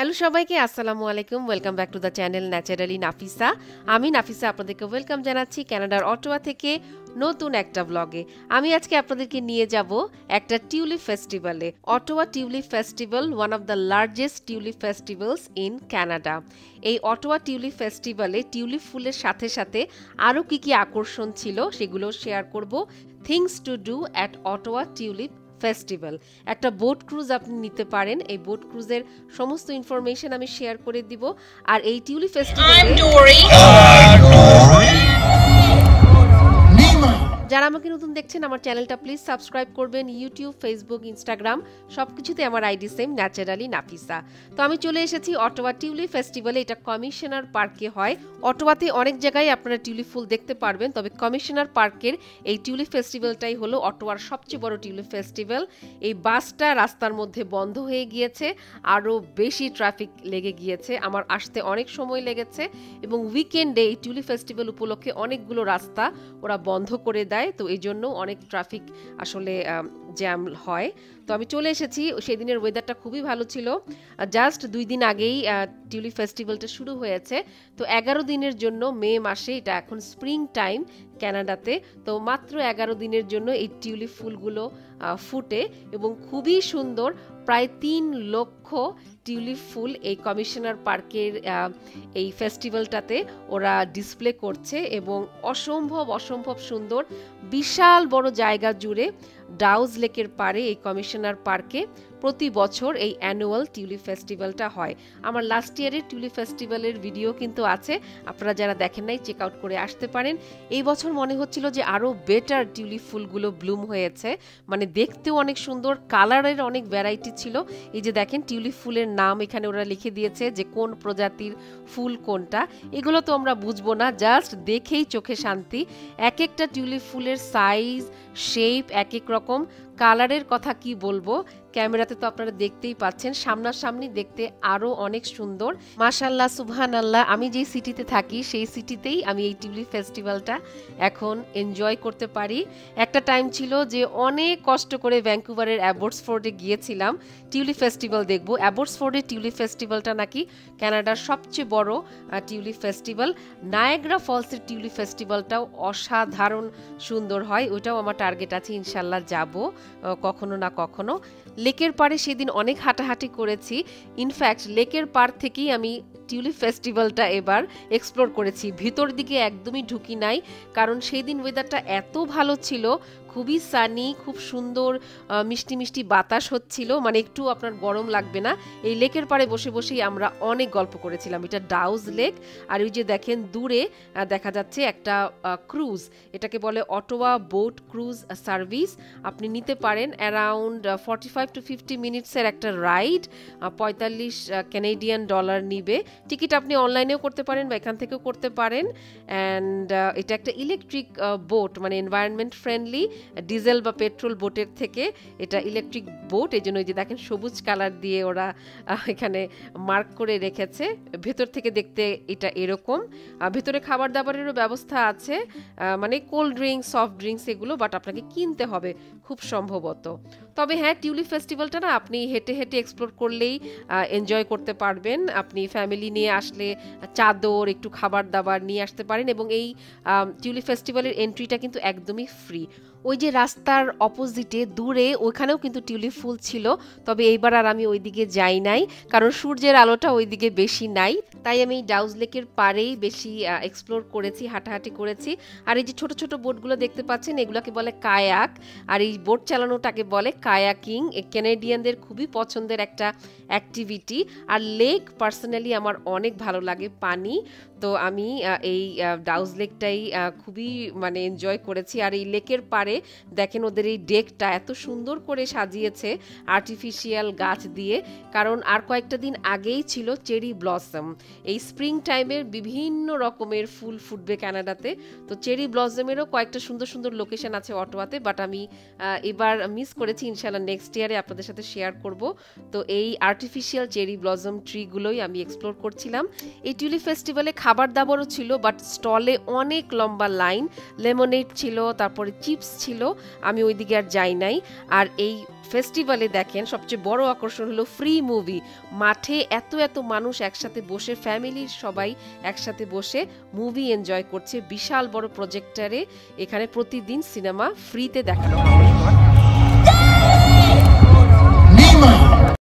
Hello সবাইকে, আসসালামু আলাইকুম। Welcome back to the channel naturally Nafisa. আমি নাফিসা আপনাদেরকে ওয়েলকাম জানাচ্ছি কানাডার অটোয়া থেকে নতুন একটা ব্লগে। আমি আজকে আপনাদেরকে নিয়ে যাব একটা টিউলিপ ফেস্টিভ্যালে। Ottawa tulip festival one of the largest tulip festivals in Canada. এই অটোয়া টিউলিপ ফেস্টিভ্যালে টিউলিপ ফুলের সাথে সাথে আরও কি কি আকর্ষণ ছিল সেগুলো শেয়ার করব। Things to do at Ottawa tulip festival. একটা বোট ক্রুজ আপনি নিতে পারেন। এই বোট ক্রুজের সমস্ত ইনফরমেশন আমি শেয়ার করে দিব। আর এই টিউলিপ ফেস্টিভ্যালে যারা আমাকে নতুন দেখছেন, আমার চ্যানেলটা প্লিজ সাবস্ক্রাইব করবেন। ইউটিউব, ফেসবুক, ইনস্টাগ্রাম সবকিছুতে আমার আইডি সেম, ন্যাচারালি নাফিসা। তো আমি চলে এসেছি অটোয়া টিউলিপ ফেস্টিভ্যালে। এটা কমিশনার পার্কে হয়। অটোয়াতে অনেক জায়গায় আপনারা টিউলিপ ফুল দেখতে পারবেন, তবে কমিশনার পার্কের এই টিউলিপ ফেস্টিভ্যালটাই হলো অটোয়ার সবচেয়ে বড় টিউলিপ ফেস্টিভ্যাল। এই বাসটা রাস্তার মধ্যে বন্ধ হয়ে গিয়েছে, আরও বেশি ট্রাফিক লেগে গিয়েছে। আমার আসতে অনেক সময় লেগেছে এবং উইকেন্ডে এই টিউলিপ ফেস্টিভ্যাল উপলক্ষে অনেকগুলো রাস্তা ওরা বন্ধ করে দেয়, তো এই জন্য অনেক ট্রাফিক আসলে জ্যাম হয়। তো আমি চলে এসেছি। সেদিনের ওয়েদারটা খুবই ভালো ছিল। জাস্ট 2 দিন আগেই টিউলিপ ফেস্টিভ্যালটা শুরু হয়েছে। তো 11 দিনের জন্য, মে মাসে, এটা এখন স্প্রিং টাইম কানাডাতে, তো মাত্র 11 দিনের জন্য এই টিউলিপ ফুলগুলো ফুটে এবং খুবই সুন্দর। প্রায় 3 লক্ষ টিউলিপ ফুল এই কমিশনার পার্কের এই ফেস্টিভ্যালটাতে ওরা ডিসপ্লে করছে এবং অসম্ভব সুন্দর। বিশাল বড় জায়গা জুড়ে ডাউজ লেকের পাড়ে এই কমিশনার পার্কে প্রতি বছর এই অ্যানুয়াল টিউলিপ ফেস্টিভ্যালটা হয়। আমার লাস্ট ইয়ারের টিউলিপ ফেস্টিভ্যালের ভিডিও কিন্তু আছে, আপনারা যারা দেখেন নাই চেক আউট করে আসতে পারেন। এই বছর মনে হচ্ছিল যে আরও বেটার টিউলিপ ফুলগুলো ব্লুম হয়েছে, মানে দেখতেও অনেক সুন্দর, কালারের অনেক ভ্যারাইটি ছিল। এই যে দেখেন টিউলিপ ফুলের নাম এখানে ওরা লিখে দিয়েছে যে কোন প্রজাতির ফুল কোনটা। এগুলো তো আমরা বুঝবো না, জাস্ট দেখেই চোখে শান্তি। এক একটা টিউলিপ ফুলের সাইজ, শেপ এক এক রকম, কালারের কথা কি বলবো, ক্যামেরাতে তো আপনারা দেখতেই পাচ্ছেন, সামনাসামনি দেখতে আরো অনেক সুন্দর। মাশাআল্লাহ, সুবহানাল্লাহ। আমি যেই সিটিতে থাকি সেই সিটিতেই আমি এই টিউলিপ ফেস্টিভ্যালটা এখন এনজয় করতে পারি। একটা টাইম ছিল যে অনেক কষ্ট করে ভ্যাঙ্কুভারের অ্যাবটসফোর্ডে গিয়েছিলাম টিউলিপ ফেস্টিভ্যাল দেখবো। অ্যাবটসফোর্ডের টিউলিপ ফেস্টিভ্যালটা নাকি কানাডার সবচেয়ে বড় টিউলিপ ফেস্টিভ্যাল। নায়াগ্রা ফলসের টিউলিপ ফেস্টিভ্যালটাও অসাধারণ সুন্দর হয়, ওইটাও আমার টার্গেট আছে, ইনশাল্লাহ যাব কখনো না কখনো। লেকের পাড়ে সেদিন অনেক হাঁটাহাঁটি করেছি। ইনফ্যাক্ট লেকের পাড় থেকেই আমি টিউলিপ ফেস্টিভ্যালটা এবার এক্সপ্লোর করেছি। ভিতর দিকে একদমই ঢুকি নাই, কারণ সেই দিন ওয়েদারটা এত ভালো ছিল, খুবই সানি, খুব সুন্দর মিষ্টি মিষ্টি বাতাস হচ্ছিল, মানে একটু আপনার গরম লাগবে না। এই লেকের পাড়ে বসে বসেই আমরা অনেক গল্প করেছিলাম। এটা ডাউজ লেক, আর ওই যে দেখেন দূরে দেখা যাচ্ছে একটা ক্রুজ, এটাকে বলে অটোয়া বোট ক্রুজ সার্ভিস। আপনি নিতে পারেন অ্যারাউন্ড 45 to 50 মিনিটসের একটা রাইড, 45 ক্যানাডিয়ান ডলার নিবে। টিকিট আপনি অনলাইনেও করতে পারেন বা এখান থেকেও করতে পারেন। অ্যান্ড এটা একটা ইলেকট্রিক বোট, মানে এনভায়রনমেন্ট ফ্রেন্ডলি, ডিজেল বা পেট্রোল বোটের থেকে এটা ইলেকট্রিক বোট। এই জন্য যে দেখেন সবুজ কালার দিয়ে ওরা এখানে মার্ক করে রেখেছে। ভেতর থেকে দেখতে এটা এরকম। ভেতরে খাবার দাবারেরও ব্যবস্থা আছে, মানে কোল্ড ড্রিঙ্কস, সফট ড্রিঙ্কস এগুলো, বাট আপনাকে কিনতে হবে খুব সম্ভবত। তবে হ্যাঁ, টিউলিপ ফেস্টিভ্যালটা না আপনি হেঁটে হেঁটে এক্সপ্লোর করলেই এনজয় করতে পারবেন। আপনি ফ্যামিলি নিয়ে আসলে চাদর, একটু খাবার দাবার নিয়ে আসতে পারেন। এবং এই টিউলিপ ফেস্টিভ্যালের এন্ট্রিটা কিন্তু একদমই ফ্রি। ওই যে রাস্তার অপোজিটে দূরে ওইখানেও কিন্তু টিউলিপ ফুল ছিল, তবে এইবার আর আমি ওইদিকে যাই নাই, কারণ সূর্যের আলোটা ওইদিকে বেশি নাই। তাই আমি ডাউজ লেকের পাড়েই বেশি এক্সপ্লোর করেছি, হাঁটাহাঁটি করেছি। আর এই যে ছোট ছোট বোটগুলো দেখতে পাচ্ছেন, এগুলোকে বলে কায়াক, আর এই বোট চালানোটাকে বলে কায়াকিং। ক্যানাডিয়ানদের খুবই পছন্দের একটা অ্যাক্টিভিটি। আর লেক পার্সোনালি আমার অনেক ভালো লাগে, পানি। তো আমি এই ডাউজ লেকটাই খুবই মানে এনজয় করেছি। আর এই লেকের পাড়ে দেখেন ওদের এই ডেকটা এত সুন্দর করে সাজিয়েছে আর্টিফিশিয়াল গাছ দিয়ে, কারণ আর কয়েকটা দিন আগেই ছিল চেরি ব্লসম। এই স্প্রিং টাইমের বিভিন্ন রকমের ফুল ফুটবে কানাডাতে, তো চেরি ব্লসমেরও কয়েকটা সুন্দর সুন্দর লোকেশন আছে অটোয়াতে, বাট আমি এবার মিস করেছি। ইনশাল্লাহ নেক্সট ইয়ারে আপনাদের সাথে শেয়ার করব। তো এই আর্টিফিশিয়াল চেরি ব্লসম ট্রিগুলোই আমি এক্সপ্লোর করছিলাম। এই টিউলিপ ফেস্টিভ্যালে খাবার দাবারও ছিল, বাট স্টলে অনেক লম্বা লাইন, লেমনেড ছিল, তারপরে চিপস ছিল, আমি ওইদিকে আর যাই নাই। আর এই ফেস্টিভ্যালে দেখেন সবচেয়ে বড় আকর্ষণ হলো ফ্রি মুভি। মাঠে এত এত মানুষ একসাথে বসে, ফ্যামিলির সবাই একসাথে বসে মুভি এনজয় করছে বিশাল বড় প্রজেক্টরে। এখানে প্রতিদিন সিনেমা ফ্রিতে দেখানো হয়।